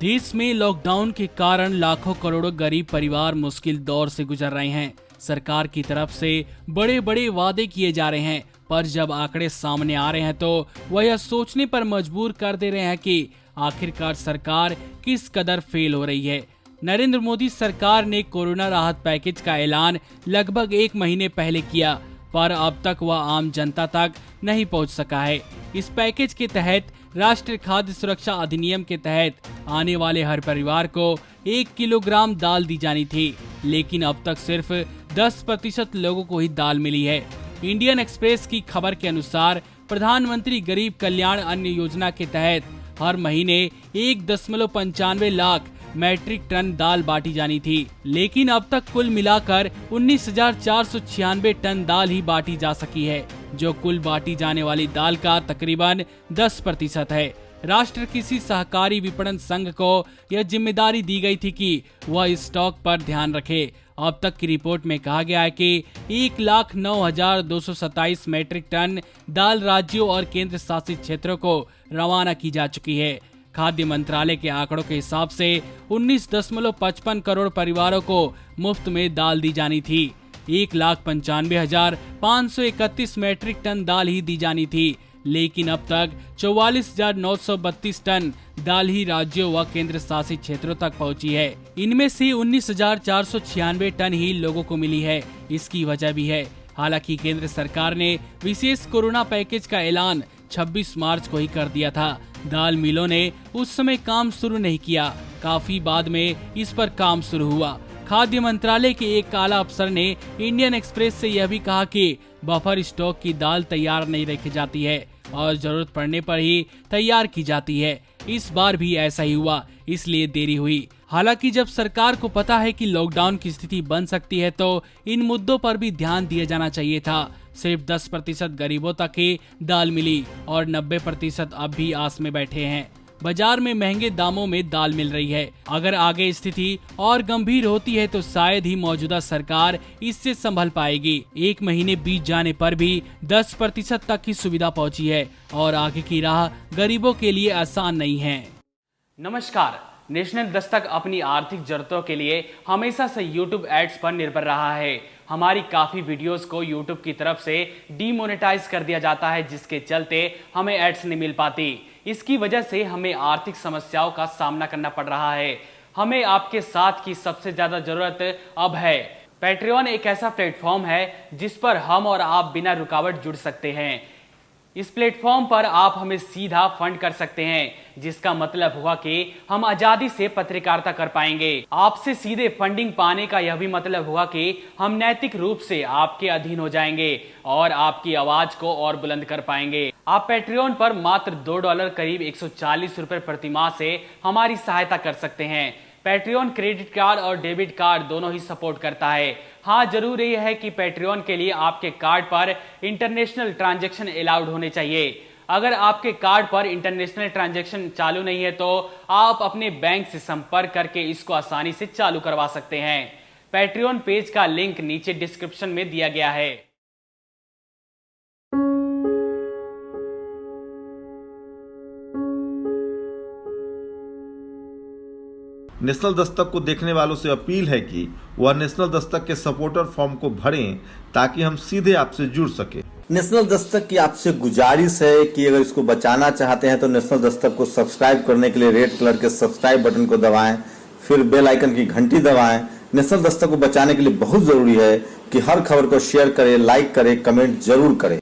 देश में लॉकडाउन के कारण लाखों करोड़ों गरीब परिवार मुश्किल दौर से गुजर रहे हैं। सरकार की तरफ से बड़े बड़े वादे किए जा रहे हैं, पर जब आंकड़े सामने आ रहे हैं तो वह यह सोचने पर मजबूर कर दे रहे हैं कि आखिरकार सरकार किस कदर फेल हो रही है। नरेंद्र मोदी सरकार ने कोरोना राहत पैकेज का ऐलान लगभग 1 महीने पहले किया, पर अब तक वह आम जनता तक नहीं पहुंच सका है। इस पैकेज के तहत राष्ट्रीय खाद्य सुरक्षा अधिनियम के तहत आने वाले हर परिवार को 1 किलोग्राम दाल दी जानी थी, लेकिन अब तक सिर्फ 10% लोगों को ही दाल मिली है। इंडियन एक्सप्रेस की खबर के अनुसार प्रधानमंत्री गरीब कल्याण अन्न योजना के तहत हर महीने 1.95 लाख मैट्रिक टन दाल बांटी जानी थी, लेकिन अब तक कुल मिलाकर 19,496 टन दाल ही बांटी जा सकी है, जो कुल बांटी जाने वाली दाल का तकरीबन 10% है। राष्ट्र कृषि सहकारी विपणन संघ को यह जिम्मेदारी दी गई थी कि वह स्टॉक पर ध्यान रखे। अब तक की रिपोर्ट में कहा गया है कि 1,09,227 मैट्रिक टन दाल राज्यों और केंद्र शासित क्षेत्रों को रवाना की जा चुकी है। खाद्य मंत्रालय के आंकड़ों के हिसाब से 19.55 करोड़ परिवारों को मुफ्त में दाल दी जानी थी। 1,95,531 मैट्रिक टन दाल ही दी जानी थी, लेकिन अब तक 44,932 टन दाल ही राज्यों व केंद्र शासित क्षेत्रों तक पहुंची है। इनमें से 19,496 टन ही लोगों को मिली है। इसकी वजह भी है। हालांकि केंद्र सरकार ने विशेष कोरोना पैकेज का ऐलान 26 मार्च को ही कर दिया था। दाल मिलों ने उस समय काम शुरू नहीं किया, काफी बाद में इस पर काम शुरू हुआ। खाद्य मंत्रालय के एक आला अफसर ने इंडियन एक्सप्रेस से यह भी कहा कि बफर स्टॉक की दाल तैयार नहीं रखी जाती है और जरूरत पड़ने पर ही तैयार की जाती है। इस बार भी ऐसा ही हुआ, इसलिए देरी हुई। हालांकि जब सरकार को पता है कि लॉकडाउन की स्थिति बन सकती है तो इन मुद्दों पर भी ध्यान दिया जाना चाहिए था। सिर्फ 10% गरीबों तक ही दाल मिली और 90% अब भी आस में बैठे हैं। बाजार में महंगे दामों में दाल मिल रही है। अगर आगे स्थिति और गंभीर होती है तो शायद ही मौजूदा सरकार इससे संभल पाएगी। 1 महीने बीत जाने पर भी 10% तक की सुविधा पहुंची है और आगे की राह गरीबों के लिए आसान नहीं है। नमस्कार। नेशनल दस्तक अपनी आर्थिक जरूरतों के लिए हमेशा से YouTube एड्स पर निर्भर रहा है। हमारी काफी वीडियोस को YouTube की तरफ से डीमोनेटाइज कर दिया जाता है, जिसके चलते हमें एड्स नहीं मिल पाती। इसकी वजह से हमें आर्थिक समस्याओं का सामना करना पड़ रहा है। हमें आपके साथ की सबसे ज्यादा जरूरत अब है। पैट्रियन एक ऐसा प्लेटफॉर्म है जिस पर हम और आप बिना रुकावट जुड़ सकते हैं। इस प्लेटफॉर्म पर आप हमें सीधा फंड कर सकते हैं, जिसका मतलब हुआ कि हम आजादी से पत्रकारिता कर पाएंगे। आपसे सीधे फंडिंग पाने का यह भी मतलब हुआ कि हम नैतिक रूप से आपके अधीन हो जाएंगे और आपकी आवाज को और बुलंद कर पाएंगे। आप पैट्रियन पर मात्र $2 करीब 140 रुपए प्रति माह से हमारी सहायता कर सकते हैं। पैट्रियन क्रेडिट कार्ड और डेबिट कार्ड दोनों ही सपोर्ट करता है। हाँ, जरूर ये है कि पैट्रियन के लिए आपके कार्ड पर इंटरनेशनल ट्रांजैक्शन अलाउड होने चाहिए। अगर आपके कार्ड पर इंटरनेशनल ट्रांजैक्शन चालू नहीं है तो आप अपने बैंक से संपर्क करके इसको आसानी से चालू करवा सकते हैं। पैट्रियन पेज का लिंक नीचे डिस्क्रिप्शन में दिया गया है। नेशनल दस्तक को देखने वालों से अपील है कि वह नेशनल दस्तक के सपोर्टर फॉर्म को भरें ताकि हम सीधे आपसे जुड़ सके। नेशनल दस्तक की आपसे गुजारिश है कि अगर इसको बचाना चाहते हैं तो नेशनल दस्तक को सब्सक्राइब करने के लिए रेड कलर के सब्सक्राइब बटन को दबाएं, फिर बेल आइकन की घंटी दबाएं। नेशनल दस्तक को बचाने के लिए बहुत जरूरी है कि हर खबर को शेयर करें, लाइक करें, कमेंट जरूर करें।